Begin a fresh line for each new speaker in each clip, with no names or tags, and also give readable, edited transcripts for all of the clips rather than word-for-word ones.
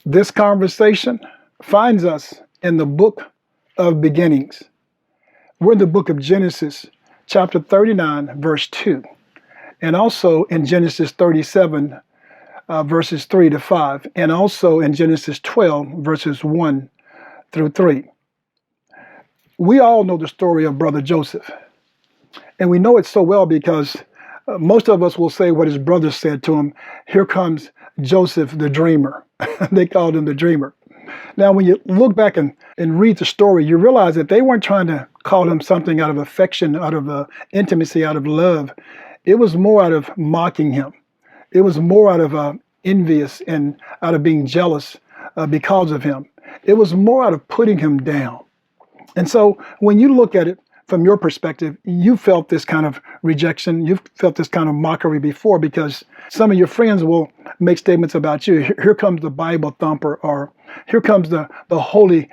This conversation finds us in the book of beginnings. We're in the book of Genesis, chapter 39, verse 2, and also in Genesis 37, verses 3 to 5, and also in Genesis 12, verses 1 through 3. We all know the story of brother Joseph, and we know it so well because most of us will say what his brothers said to him. Here comes Joseph the dreamer. They called him the dreamer. Now, when you look back and read the story, you realize that they weren't trying to call him something out of affection, out of intimacy, out of love. It was more out of mocking him. It was more out of envious and out of being jealous because of him. It was more out of putting him down. And so when you look at it from your perspective, you felt this kind of rejection. You've felt this kind of mockery before because some of your friends will make statements about you. Here comes the Bible thumper, or here comes the holy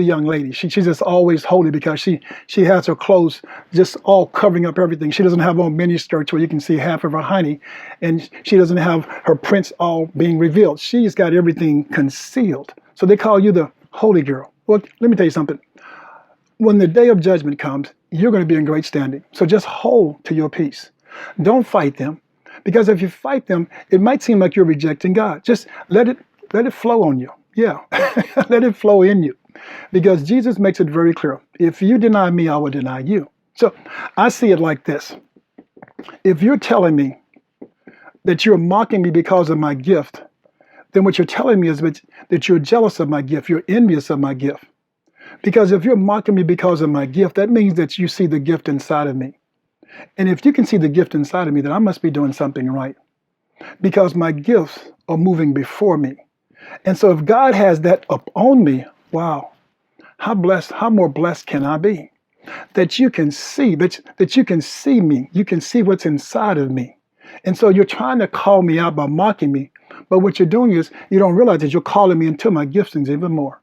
young lady. She's just always holy because she has her clothes just all covering up everything. She doesn't have on mini skirts where you can see half of her hiney, and she doesn't have her prints all being revealed. She's got everything concealed. So they call you the holy girl. Well, let me tell you something. When the day of judgment comes, you're going to be in great standing. So just hold to your peace. Don't fight them, because if you fight them, it might seem like you're rejecting God. Just let it flow on you. Yeah, let it flow in you, because Jesus makes it very clear. If you deny me, I will deny you. So I see it like this. If you're telling me that you're mocking me because of my gift, then what you're telling me is that you're jealous of my gift. You're envious of my gift. Because if you're mocking me because of my gift, that means that you see the gift inside of me. And if you can see the gift inside of me, then I must be doing something right. Because my gifts are moving before me. And so if God has that up on me, wow, how more blessed can I be? That you can see, that you can see me. You can see what's inside of me. And so you're trying to call me out by mocking me. But what you're doing is you don't realize that you're calling me into my giftings even more.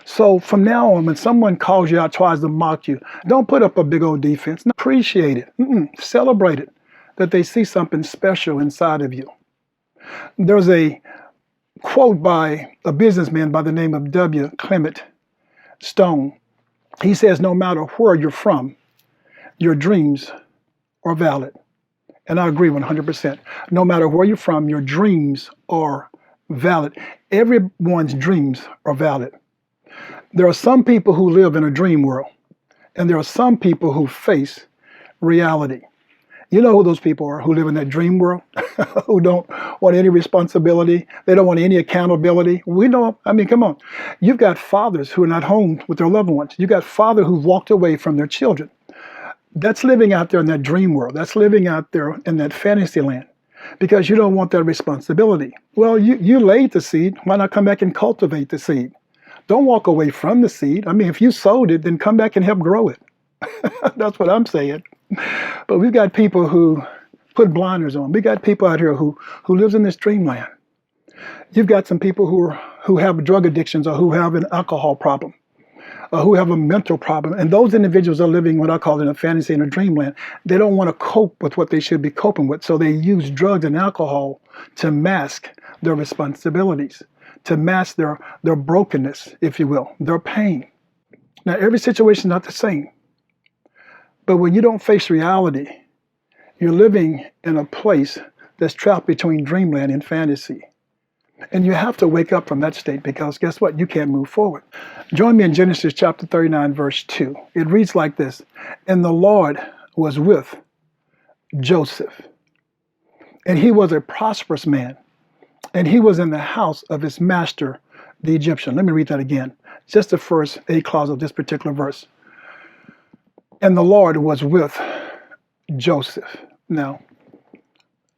So from now on, when someone calls you out, tries to mock you, don't put up a big old defense. No, appreciate it. Celebrate it, that they see something special inside of you. There's a quote by a businessman by the name of W. Clement Stone. He says, no matter where you're from, your dreams are valid. And I agree 100%. No matter where you're from, your dreams are valid. Everyone's dreams are valid. There are some people who live in a dream world, and there are some people who face reality. You know who those people are who live in that dream world, who don't want any responsibility. They don't want any accountability. We know, come on. You've got fathers who are not home with their loved ones. You've got fathers who've walked away from their children. That's living out there in that dream world. That's living out there in that fantasy land because you don't want that responsibility. Well, you laid the seed. Why not come back and cultivate the seed? Don't walk away from the seed. If you sowed it, then come back and help grow it. That's what I'm saying. But we've got people who put blinders on. We got people out here who lives in this dreamland. You've got some people who have drug addictions or who have an alcohol problem or who have a mental problem. And those individuals are living what I call in a fantasy in a dreamland. They don't want to cope with what they should be coping with. So they use drugs and alcohol to mask their responsibilities, to mask their brokenness, if you will, their pain. Now, every situation is not the same. But when you don't face reality, you're living in a place that's trapped between dreamland and fantasy. And you have to wake up from that state because guess what? You can't move forward. Join me in Genesis chapter 39, verse 2. It reads like this. And the Lord was with Joseph, and he was a prosperous man, and he was in the house of his master, the Egyptian. Let me read that again. Just the first 8 clause of this particular verse. And the Lord was with Joseph. Now,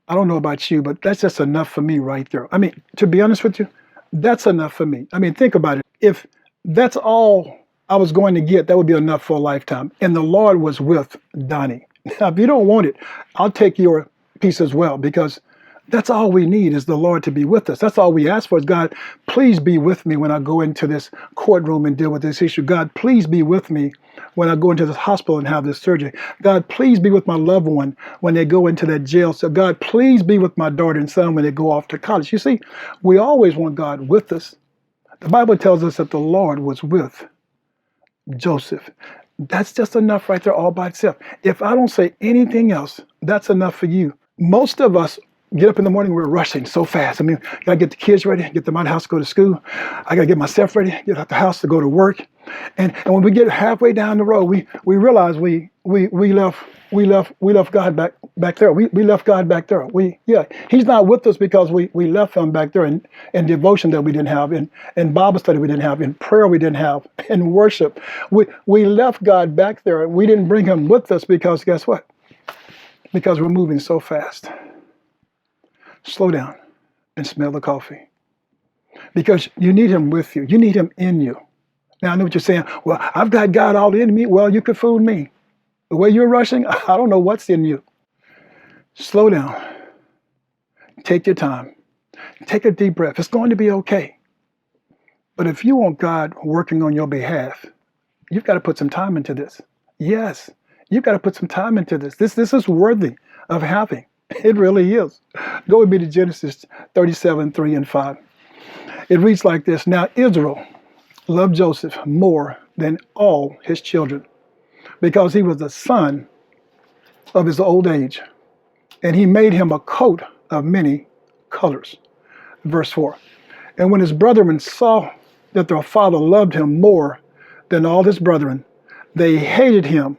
I don't know about you, but that's just enough for me right there. To be honest with you, that's enough for me. Think about it. If that's all I was going to get, that would be enough for a lifetime. And the Lord was with Donnie. Now, if you don't want it, I'll take your piece as well, because that's all we need is the Lord to be with us. That's all we ask for is, God, please be with me when I go into this courtroom and deal with this issue. God, please be with me when I go into this hospital and have this surgery. God, please be with my loved one when they go into that jail. So God, please be with my daughter and son when they go off to college. You see, we always want God with us. The Bible tells us that the Lord was with Joseph. That's just enough right there all by itself. If I don't say anything else, that's enough for you. Most of us get up in the morning, we're rushing so fast. I mean, gotta get the kids ready, get them out of the house to go to school. I gotta get myself ready, get out the house to go to work. And when we get halfway down the road, we realize we left God back there. We left God back there. He's not with us because we left him back there in devotion that we didn't have, in Bible study we didn't have, in prayer we didn't have, in worship. We left God back there. We didn't bring him with us because guess what? Because we're moving so fast. Slow down and smell the coffee. Because you need him with you. You need him in you. Now, I know what you're saying. Well, I've got God all in me. Well, you could fool me. The way you're rushing, I don't know what's in you. Slow down. Take your time. Take a deep breath. It's going to be okay. But if you want God working on your behalf, you've got to put some time into this. Yes, you've got to put some time into this. This is worthy of having. It really is. Go with me to Genesis 37, 3 and 5. It reads like this. Now Israel loved Joseph more than all his children, because he was the son of his old age, and he made him a coat of many colors. Verse 4. And when his brethren saw that their father loved him more than all his brethren, they hated him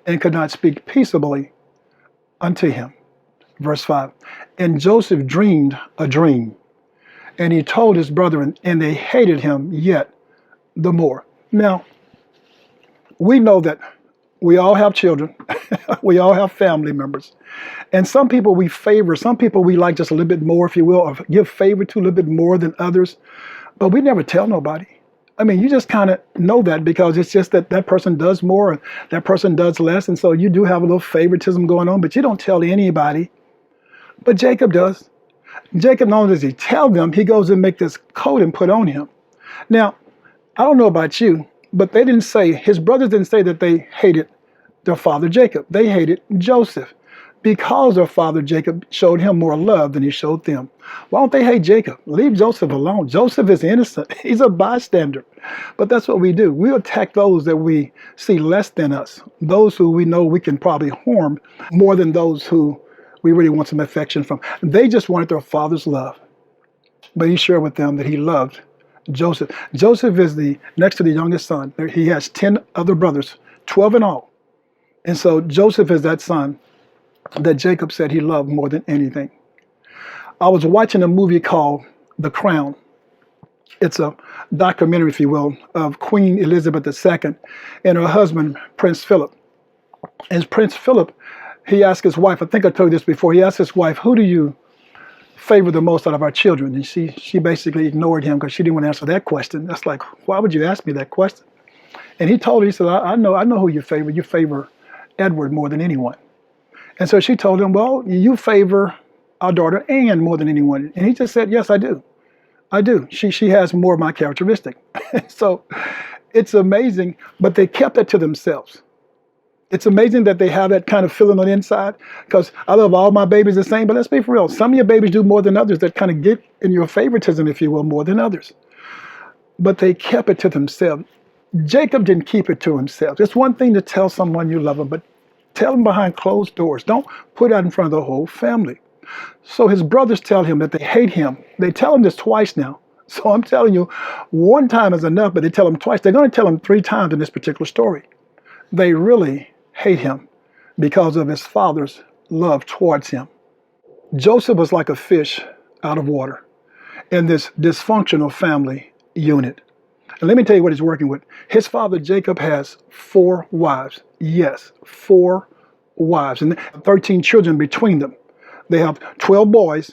and could not speak peaceably unto him. Verse 5. And Joseph dreamed a dream, and he told his brethren, and they hated him yet the more. Now, we know that we all have children. We all have family members. And some people we favor, some people we like just a little bit more, if you will, or give favor to a little bit more than others. But we never tell nobody. I mean, you just kind of know that because it's just that that person does more and that person does less. And so you do have a little favoritism going on, but you don't tell anybody. But Jacob does. Jacob, not only does he tell them, he goes and make this coat and put on him. Now, I don't know about you, but they didn't say, his brothers didn't say that they hated their father Jacob. They hated Joseph because their father Jacob showed him more love than he showed them. Why don't they hate Jacob? Leave Joseph alone. Joseph is innocent. He's a bystander. But that's what we do. We attack those that we see less than us, those who we know we can probably harm more than those who we really want some affection from. They just wanted their father's love. But he shared with them that he loved Joseph. Joseph is the next to the youngest son. He has 10 other brothers, 12 in all. And so Joseph is that son that Jacob said he loved more than anything. I was watching a movie called The Crown. It's a documentary, if you will, of Queen Elizabeth II and her husband, Prince Philip. And Prince Philip, he asked his wife, I think I told you this before, he asked his wife, who do you favor the most out of our children? And she basically ignored him because she didn't want to answer that question. That's like, why would you ask me that question? And he told her, he said, I know who you favor. You favor Edward more than anyone. And so she told him, well, you favor our daughter Anne more than anyone. And he just said, yes, I do. I do. She has more of my characteristic. So it's amazing, but they kept it to themselves. It's amazing that they have that kind of feeling on the inside, because I love all my babies the same, but let's be for real. Some of your babies do more than others, that kind of get in your favoritism, if you will, more than others. But they kept it to themselves. Jacob didn't keep it to himself. It's one thing to tell someone you love them, but tell them behind closed doors. Don't put it out in front of the whole family. So his brothers tell him that they hate him. They tell him this twice now. So I'm telling you, one time is enough, but they tell him twice. They're going to tell him 3 times in this particular story. They really hate him because of his father's love towards him. Joseph was like a fish out of water in this dysfunctional family unit. And let me tell you what he's working with. His father Jacob has 4 wives. Yes, 4 wives, and 13 children between them. They have 12 boys,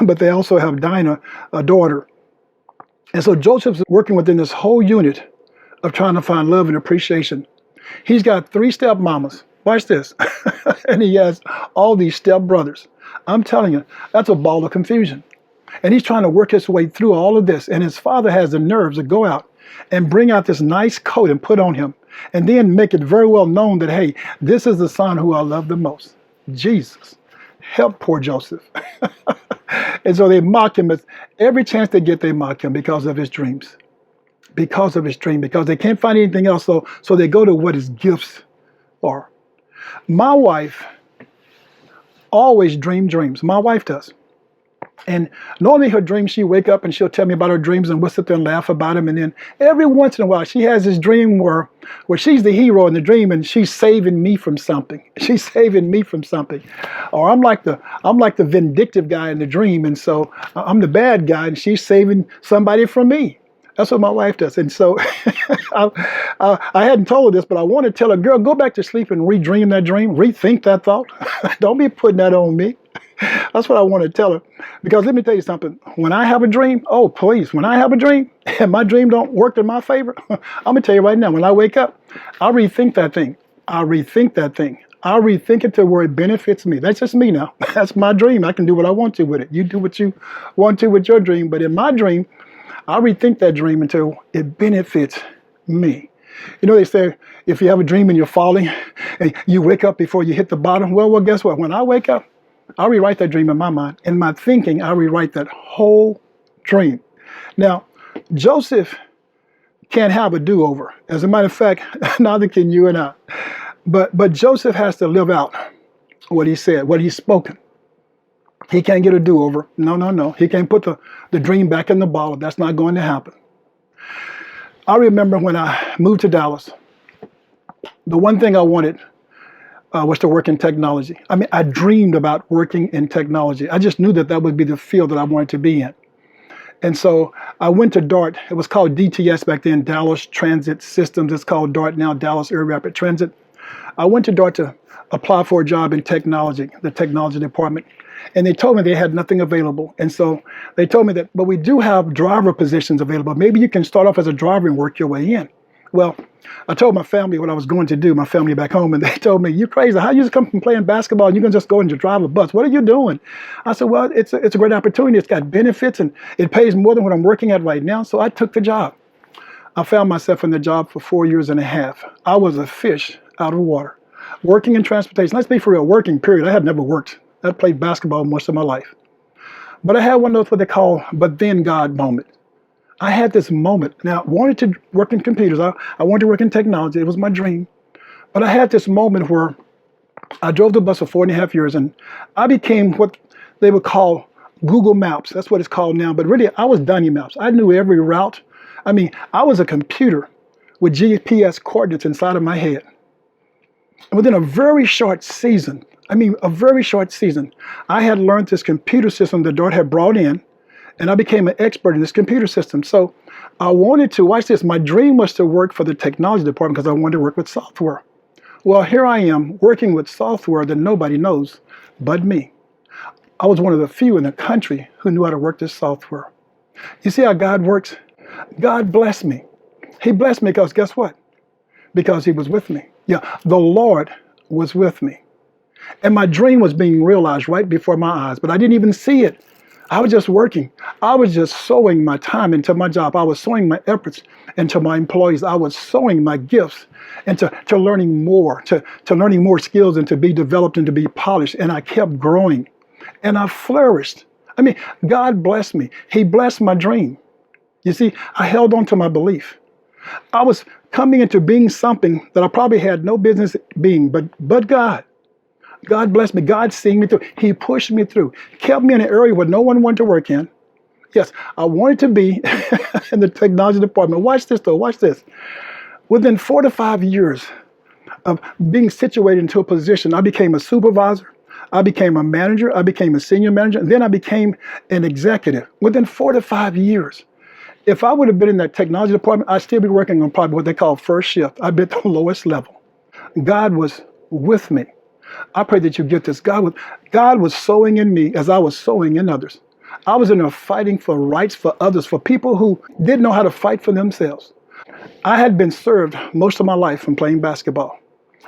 but they also have Dinah, a daughter. And so Joseph's working within this whole unit of trying to find love and appreciation. He's got 3 stepmamas. Watch this. And he has all these stepbrothers. I'm telling you, that's a ball of confusion. And he's trying to work his way through all of this. And his father has the nerves to go out and bring out this nice coat and put on him. And then make it very well known that, hey, this is the son who I love the most. Jesus. Help poor Joseph. And so they mock him. Every chance they get, they mock him because of his dreams. Because of his dream. Because they can't find anything else. So they go to what his gifts are. My wife always dreams. My wife does. And normally her dreams, she wake up and she'll tell me about her dreams and we'll sit there and laugh about them. And then every once in a while, she has this dream where she's the hero in the dream and she's saving me from something. She's saving me from something. Or I'm like the vindictive guy in the dream. And so I'm the bad guy and she's saving somebody from me. That's what my wife does. And so I hadn't told her this, but I want to tell her, girl, go back to sleep and redream that dream. Rethink that thought. Don't be putting that on me. That's what I want to tell her. Because let me tell you something. When I have a dream, oh, please, when I have a dream and my dream don't work in my favor, I'm going to tell you right now, when I wake up, I'll rethink that thing. I'll rethink it to where it benefits me. That's just me now. That's my dream. I can do what I want to with it. You do what you want to with your dream. But in my dream, I'll rethink that dream until it benefits me. You know, they say, if you have a dream and you're falling and you wake up before you hit the bottom, well, guess what? When I wake up, I'll rewrite that dream in my mind. In my thinking, I'll rewrite that whole dream. Now, Joseph can't have a do-over. As a matter of fact, neither can you and I. But Joseph has to live out what he said, what he's spoken. He can't get a do-over. No. He can't put the dream back in the bottle. That's not going to happen. I remember when I moved to Dallas, the one thing I wanted was to work in technology. I mean, I dreamed about working in technology. I just knew that would be the field that I wanted to be in. And so I went to DART. It was called DTS back then, Dallas Transit Systems. It's called DART now, Dallas Air Rapid Transit. I went to DART to apply for a job in technology, the technology department. And they told me they had nothing available. And so they told me that, but we do have driver positions available. Maybe you can start off as a driver and work your way in. Well, I told my family what I was going to do, my family back home, and they told me, "You crazy? How you just come from playing basketball and you can just go and drive a bus? What are you doing?" I said, "Well, it's a great opportunity. It's got benefits and it pays more than what I'm working at right now." So I took the job. I found myself in the job for 4 years and a half. I was a fish out of water, working in transportation. Let's be for real, working period. I had never worked. I played basketball most of my life. But I had one of those what they call "but then God" moment. I had this moment. Now, I wanted to work in computers. I wanted to work in technology. It was my dream. But I had this moment where I drove the bus for 4.5 years, and I became what they would call Google Maps. That's what it's called now. But really, I was Donnie Maps. I knew every route. I mean, I was a computer with GPS coordinates inside of my head. And within a very short season, I had learned this computer system that DART had brought in, and I became an expert in this computer system. So I wanted to, watch this, my dream was to work for the technology department because I wanted to work with software. Well, here I am working with software that nobody knows but me. I was one of the few in the country who knew how to work this software. You see how God works? God blessed me. He blessed me because guess what? Because he was with me. Yeah, the Lord was with me. And my dream was being realized right before my eyes, but I didn't even see it. I was just working. I was just sowing my time into my job. I was sowing my efforts into my employees. I was sowing my gifts into learning more, to learning more skills and to be developed and to be polished. And I kept growing and I flourished. I mean, God blessed me. He blessed my dream. You see, I held on to my belief. I was coming into being something that I probably had no business being, but God. God blessed me. God seeing me through. He pushed me through. Kept me in an area where no one wanted to work in. Yes, I wanted to be in the technology department. Watch this though. Watch this. Within 4 to 5 years of being situated into a position, I became a supervisor. I became a manager. I became a senior manager. And then I became an executive within 4 to 5 years. If I would have been in that technology department, I'd still be working on probably what they call first shift. I'd be at the lowest level. God was with me. I pray that you get this. God was sowing in me as I was sowing in others. I was in there fighting for rights for others, for people who didn't know how to fight for themselves, I had been served most of my life from playing basketball.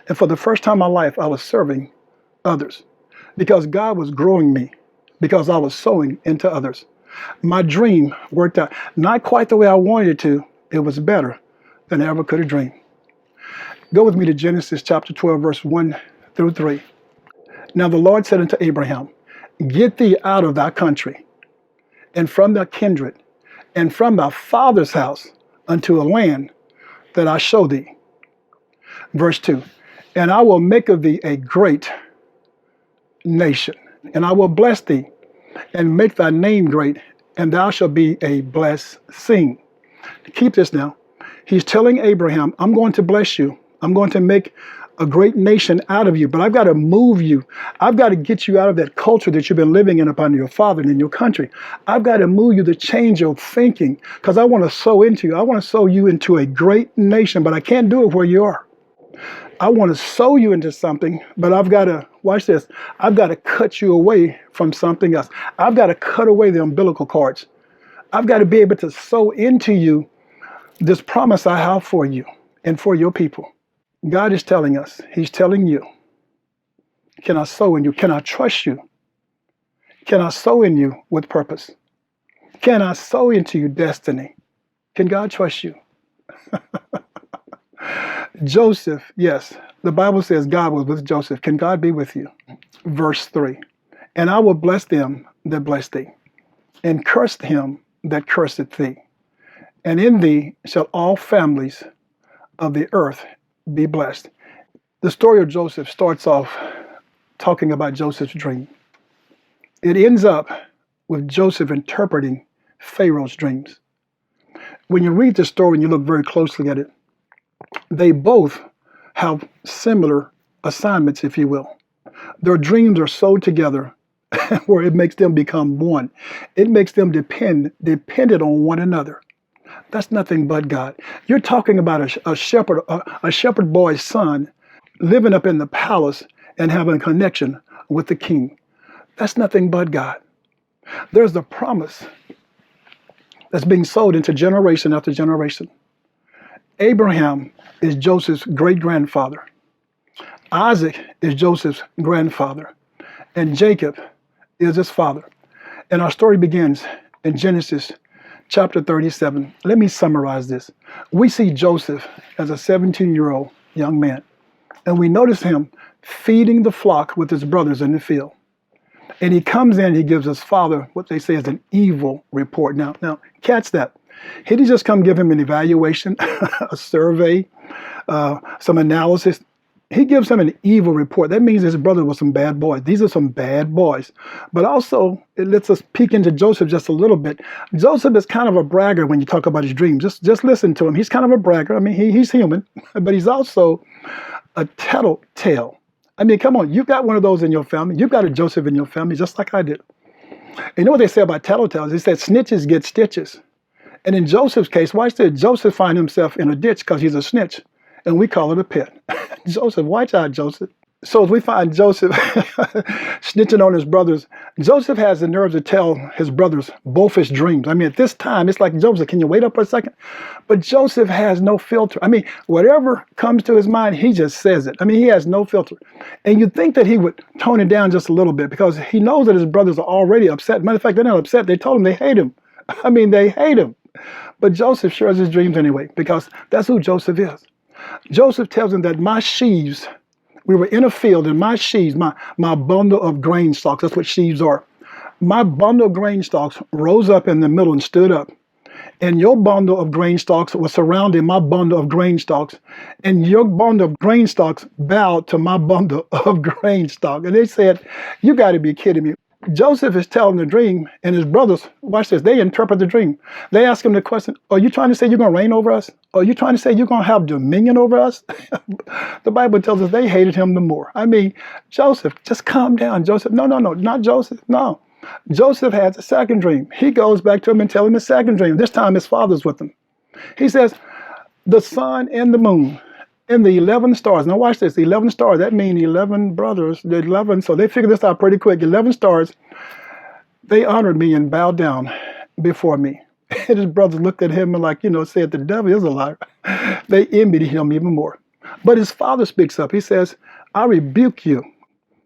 And for the first time in my life, I was serving others because God was growing me, because I was sowing into others. My dream worked out. Not quite the way I wanted it to. It was better than I ever could have dreamed. Go with me to Genesis chapter 12, verse 1 through 3. Now the Lord said unto Abraham, get thee out of thy country, and from thy kindred, and from thy father's house, unto a land that I show thee. Verse 2, and I will make of thee a great nation, and I will bless thee, and make thy name great, and thou shalt be a blessing. Keep this now. He's telling Abraham, I'm going to bless you. I'm going to make a great nation out of you, but I've got to move you. I've got to get you out of that culture that you've been living in upon your father and in your country. I've got to move you to change your thinking because I want to sow into you. I want to sow you into a great nation, but I can't do it where you are. I want to sow you into something, but I've got to, watch this, I've got to cut you away from something else. I've got to cut away the umbilical cords. I've got to be able to sow into you this promise I have for you and for your people. God is telling us, he's telling you, can I sow in you? Can I trust you? Can I sow in you with purpose? Can I sow into you destiny? Can God trust you? Joseph, yes, the Bible says God was with Joseph. Can God be with you? Verse 3, and I will bless them that bless thee, and curse him that curseth thee. And in thee shall all families of the earth be blessed. The story of Joseph starts off talking about Joseph's dream. It ends up with Joseph interpreting Pharaoh's dreams. When you read the story and you look very closely at it, they both have similar assignments, if you will. Their dreams are sewed together where it makes them become one. It makes them dependent on one another. That's nothing but God. You're talking about a shepherd boy's son living up in the palace and having a connection with the king. That's nothing but God. There's a promise that's being sold into generation after generation. Abraham is Joseph's great-grandfather. Isaac is Joseph's grandfather. And Jacob is his father. And our story begins in Genesis chapter 37. Let me summarize this. We see Joseph as a 17-year-old young man, and we notice him feeding the flock with his brothers in the field. And he comes in, he gives his father what they say is an evil report. Now, catch that. He didn't just come give him an evaluation, a survey, some analysis. He gives him an evil report. That means his brother was some bad boys. These are some bad boys. But also, it lets us peek into Joseph just a little bit. Joseph is kind of a bragger when you talk about his dreams. Just listen to him. He's kind of a bragger. I mean, he's human, but he's also a tattletale. I mean, come on. You've got one of those in your family. You've got a Joseph in your family, just like I did. And you know what they say about tattletales? They said snitches get stitches. And in Joseph's case, watch this. Joseph finds himself in a ditch because he's a snitch. And we call it a pit. Joseph, watch out, Joseph. So as we find Joseph snitching on his brothers, Joseph has the nerve to tell his brothers both his dreams. I mean, at this time, it's like, Joseph, can you wait up for a second? But Joseph has no filter. I mean, whatever comes to his mind, he just says it. I mean, he has no filter. And you'd think that he would tone it down just a little bit because he knows that his brothers are already upset. Matter of fact, they're not upset. They told him they hate him. I mean, they hate him. But Joseph shares his dreams anyway because that's who Joseph is. Joseph tells him that my sheaves, we were in a field and my sheaves, my bundle of grain stalks, that's what sheaves are. My bundle of grain stalks rose up in the middle and stood up. And your bundle of grain stalks was surrounding my bundle of grain stalks. And your bundle of grain stalks bowed to my bundle of grain stalk. And they said, you got to be kidding me. Joseph is telling the dream, and his brothers, watch this, they interpret the dream. They ask him the question, are you trying to say you're going to reign over us? Are you trying to say you're going to have dominion over us? The Bible tells us they hated him the more. I mean, Joseph, just calm down, Joseph. No, not Joseph, no. Joseph has a second dream. He goes back to him and tells him his second dream. This time his father's with him. He says, the sun and the moon and the 11 stars. Now watch this, the 11 stars, that means 11 brothers, the 11, so they figured this out pretty quick. 11 stars, they honored me and bowed down before me. And his brothers looked at him and said, the devil is a liar. They envied him even more. But his father speaks up. He says, I rebuke you.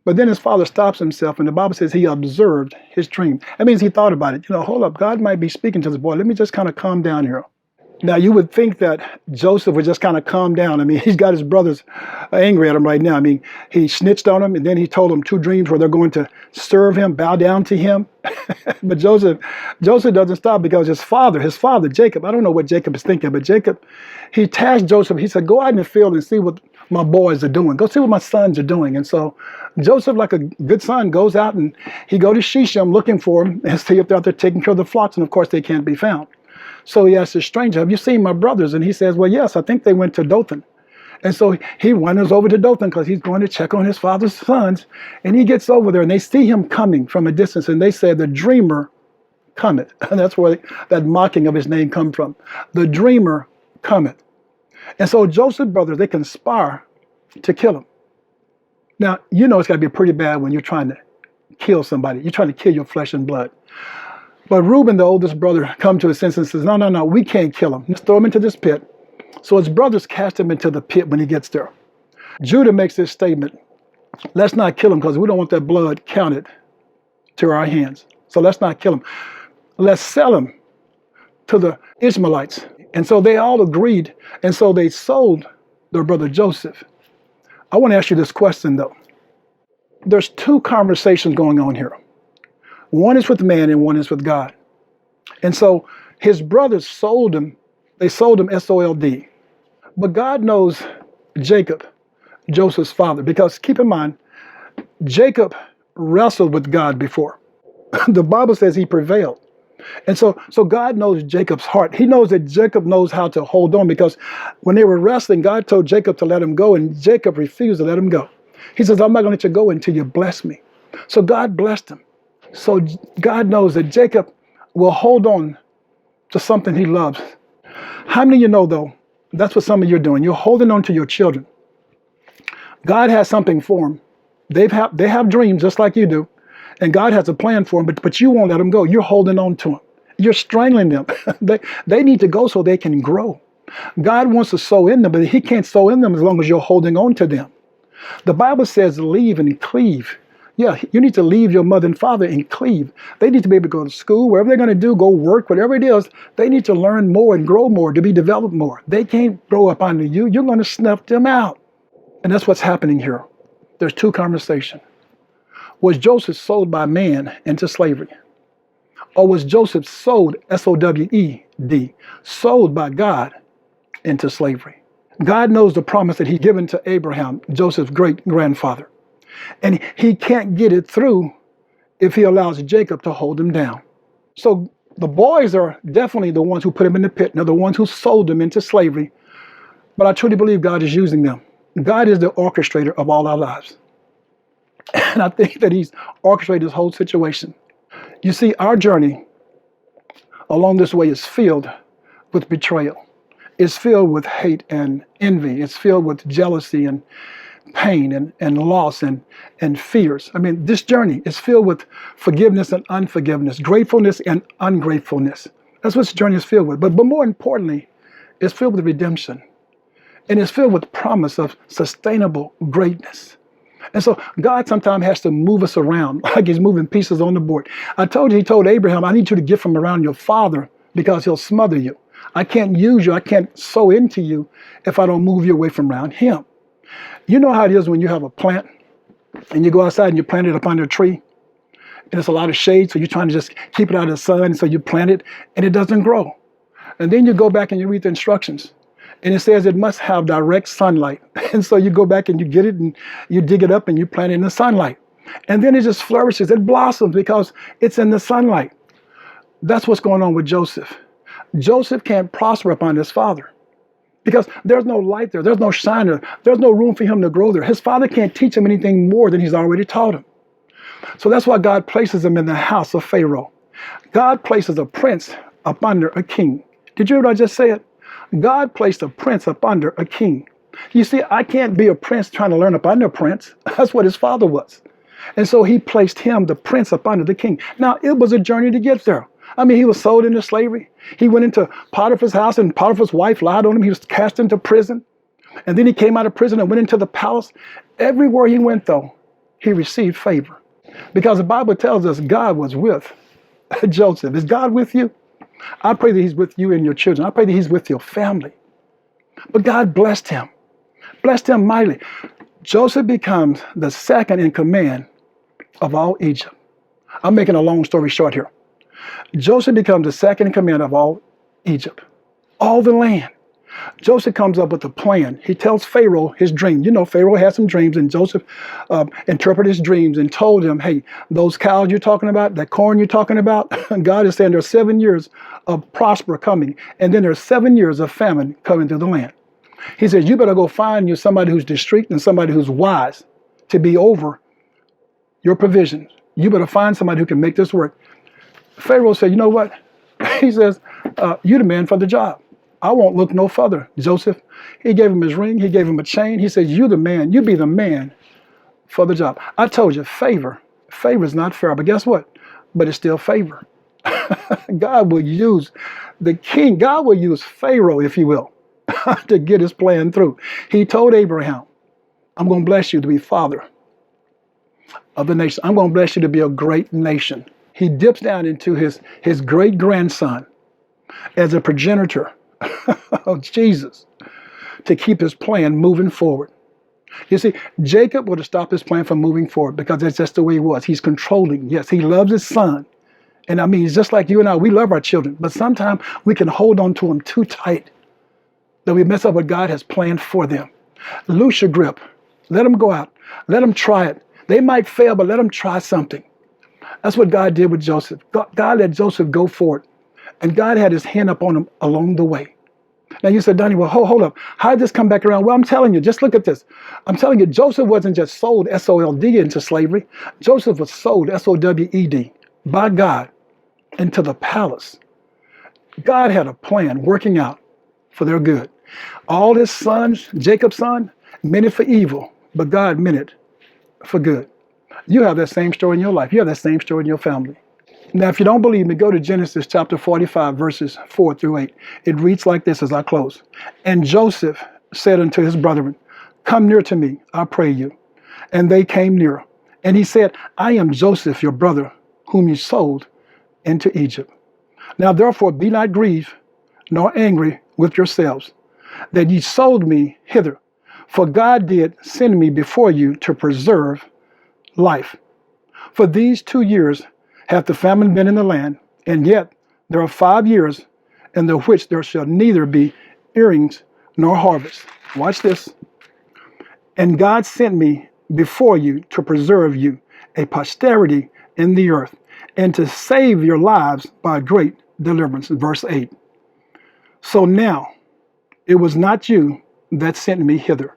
But then his father stops himself, and the Bible says he observed his dream. That means he thought about it. Hold up, God might be speaking to this boy. Let me just kind of calm down here. Now, you would think that Joseph would just kind of calm down. I mean, he's got his brothers angry at him right now. I mean, he snitched on them, and then he told them 2 dreams where they're going to serve him, bow down to him. But Joseph doesn't stop, because his father, Jacob, I don't know what Jacob is thinking, but Jacob, he tasked Joseph. He said, go out in the field and see what my boys are doing. Go see what my sons are doing. And so Joseph, like a good son, goes out and he go to Shechem looking for them and see if they're out there taking care of the flocks. And of course, they can't be found. So he asks the stranger, have you seen my brothers? And he says, well, yes, I think they went to Dothan. And so he wanders over to Dothan because he's going to check on his father's sons. And he gets over there and they see him coming from a distance. And they say, the dreamer cometh. And that's where that mocking of his name comes from. The dreamer cometh. And so Joseph's brothers, they conspire to kill him. Now, it's got to be pretty bad when you're trying to kill somebody. You're trying to kill your flesh and blood. But Reuben, the oldest brother, comes to his senses and says, no, we can't kill him. Let's throw him into this pit. So his brothers cast him into the pit when he gets there. Judah makes this statement, let's not kill him because we don't want that blood counted to our hands. So let's not kill him. Let's sell him to the Ishmaelites. And so they all agreed. And so they sold their brother Joseph. I want to ask you this question, though. There's 2 conversations going on here. One is with man and one is with God. And so his brothers sold him. They sold him S-O-L-D. But God knows Jacob, Joseph's father, because keep in mind, Jacob wrestled with God before. The Bible says he prevailed. And so God knows Jacob's heart. He knows that Jacob knows how to hold on, because when they were wrestling, God told Jacob to let him go, and Jacob refused to let him go. He says, I'm not going to let you go until you bless me. So God blessed him. So God knows that Jacob will hold on to something he loves. How many of you know, though, that's what some of you are doing? You're holding on to your children. God has something for them. They have dreams just like you do. And God has a plan for them, but you won't let them go. You're holding on to them. You're strangling them. They need to go so they can grow. God wants to sow in them, but he can't sow in them as long as you're holding on to them. The Bible says leave and cleave. Yeah, you need to leave your mother and father and cleave. They need to be able to go to school, wherever they're going to do, go work, whatever it is. They need to learn more and grow more, to be developed more. They can't grow up under you. You're going to snuff them out. And that's what's happening here. There's 2 conversations. Was Joseph sold by man into slavery? Or was Joseph sold, S-O-W-E-D, sold by God into slavery? God knows the promise that he's given to Abraham, Joseph's great-grandfather. And he can't get it through if he allows Jacob to hold him down. So the boys are definitely the ones who put him in the pit. They're the ones who sold him into slavery. But I truly believe God is using them. God is the orchestrator of all our lives. And I think that he's orchestrated this whole situation. You see, our journey along this way is filled with betrayal. It's filled with hate and envy. It's filled with jealousy and pain and loss and fears. I mean, this journey is filled with forgiveness and unforgiveness, gratefulness and ungratefulness. That's what this journey is filled with. But more importantly, it's filled with redemption. And it's filled with promise of sustainable greatness. And so God sometimes has to move us around like he's moving pieces on the board. I told you, he told Abraham, I need you to get from around your father because he'll smother you. I can't use you. I can't sow into you if I don't move you away from around him. You know how it is when you have a plant and you go outside and you plant it up under a tree and it's a lot of shade. So you're trying to just keep it out of the sun. And so you plant it and it doesn't grow. And then you go back and you read the instructions. And it says it must have direct sunlight. And so you go back and you get it and you dig it up and you plant it in the sunlight. And then it just flourishes. It blossoms because it's in the sunlight. That's what's going on with Joseph. Joseph can't prosper upon his father because there's no light there. There's no shine there. There's no room for him to grow there. His father can't teach him anything more than he's already taught him. So that's why God places him in the house of Pharaoh. God places a prince up under a king. Did you hear what I just said? God placed a prince up under a king. You see, I can't be a prince trying to learn up under a prince. That's what his father was. And so he placed him, the prince, up under the king. Now, it was a journey to get there. I mean, he was sold into slavery. He went into Potiphar's house, and Potiphar's wife lied on him. He was cast into prison. And then he came out of prison and went into the palace. Everywhere he went, though, he received favor. Because the Bible tells us God was with Joseph. Is God with you? I pray that he's with you and your children. I pray that he's with your family. But God blessed him mightily. Joseph becomes the second in command of all Egypt. I'm making a long story short here. Joseph becomes the second in command of all Egypt, all the land. Joseph comes up with a plan. He tells Pharaoh his dream. You know, Pharaoh had some dreams, and Joseph interpreted his dreams and told him, hey, those cows you're talking about, that corn you're talking about, God is saying there are 7 years of prosper coming, and then there's 7 years of famine coming to the land. He says, you better go find you somebody who's discreet and somebody who's wise to be over your provisions. You better find somebody who can make this work. Pharaoh said, you know what? He says, you're the man for the job. I won't look no further, Joseph. He gave him his ring. He gave him a chain. He says, you're the man. You be the man for the job. I told you, favor is not fair. But guess what? But it's still favor. God will use the king. God will use Pharaoh, if you will, to get his plan through. He told Abraham, I'm going to bless you to be father of the nation. I'm going to bless you to be a great nation. He dips down into his great-grandson as a progenitor of Jesus to keep his plan moving forward. You see, Jacob would have stopped his plan from moving forward because that's just the way he was. He's controlling. Yes, he loves his son. And I mean, it's just like you and I, we love our children, but sometimes we can hold on to them too tight that we mess up what God has planned for them. Loose your grip. Let them go out. Let them try it. They might fail, but let them try something. That's what God did with Joseph. God let Joseph go forward. And God had his hand up on him along the way. Now you said, Donnie, well, hold up. How did this come back around? Well, I'm telling you, just look at this. I'm telling you, Joseph wasn't just sold, S-O-L-D, into slavery. Joseph was sold, S-O-W-E-D, by God into the palace. God had a plan working out for their good. All his sons, Jacob's son, meant it for evil, but God meant it for good. You have that same story in your life. You have that same story in your family. Now, if you don't believe me, go to Genesis chapter 45, verses 4 through 8. It reads like this as I close. And Joseph said unto his brethren, come near to me, I pray you. And they came near. And he said, I am Joseph, your brother, whom you sold into Egypt. Now, therefore, be not grieved, nor angry with yourselves, that ye sold me hither. For God did send me before you to preserve life. For these 2 years hath the famine been in the land, and yet there are 5 years in the which there shall neither be earrings nor harvest. Watch this. And God sent me before you to preserve you a posterity in the earth, and to save your lives by great deliverance. Verse 8. So now it was not you that sent me hither,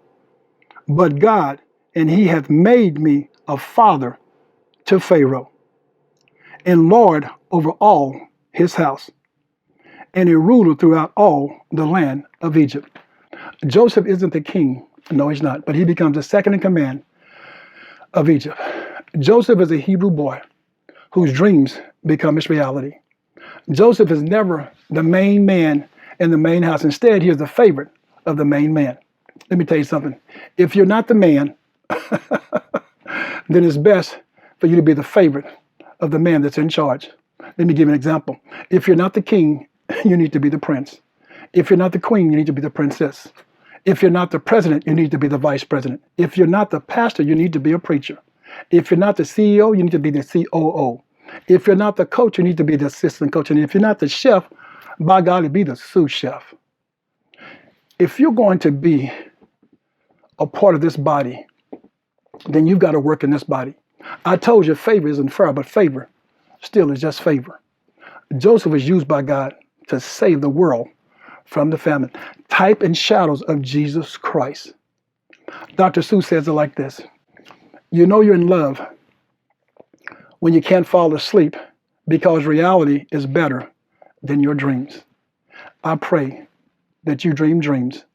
but God, and he hath made me a father to Pharaoh, and Lord over all his house, and a ruler throughout all the land of Egypt. Joseph isn't the king. No, he's not. But he becomes the second in command of Egypt. Joseph is a Hebrew boy whose dreams become his reality. Joseph is never the main man in the main house. Instead, he is the favorite of the main man. Let me tell you something. If you're not the man, then it's best for you to be the favorite of the man that's in charge. Let me give you an example. If you're not the king, you need to be the prince. If you're not the queen, you need to be the princess. If you're not the president, you need to be the vice president. If you're not the pastor, you need to be a preacher. If you're not the CEO, you need to be the COO. If you're not the coach, you need to be the assistant coach. And if you're not the chef, by golly, be the sous chef. If you're going to be a part of this body, then you've got to work in this body. I told you favor isn't fair, but favor still is just favor. Joseph was used by God to save the world from the famine. Type and shadows of Jesus Christ. Dr. Seuss says it like this. You know you're in love when you can't fall asleep because reality is better than your dreams. I pray that you dream dreams.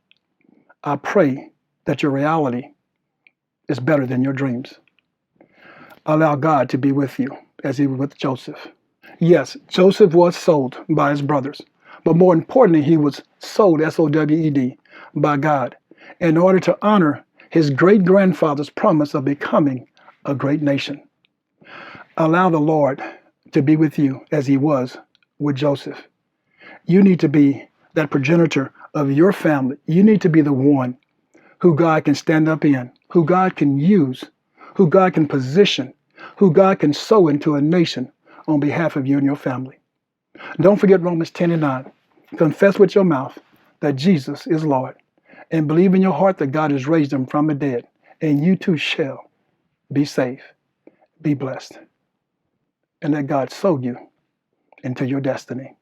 I pray that your reality is better than your dreams. Allow God to be with you as he was with Joseph. Yes, Joseph was sold by his brothers, but more importantly, he was sold, S-O-W-E-D, by God in order to honor his great grandfather's promise of becoming a great nation. Allow the Lord to be with you as he was with Joseph. You need to be that progenitor of your family. You need to be the one who God can stand up in, who God can use, who God can position, who God can sow into a nation on behalf of you and your family. Don't forget Romans 10 and 9. Confess with your mouth that Jesus is Lord, and believe in your heart that God has raised him from the dead, and you too shall be saved, be blessed, and let God sow you into your destiny.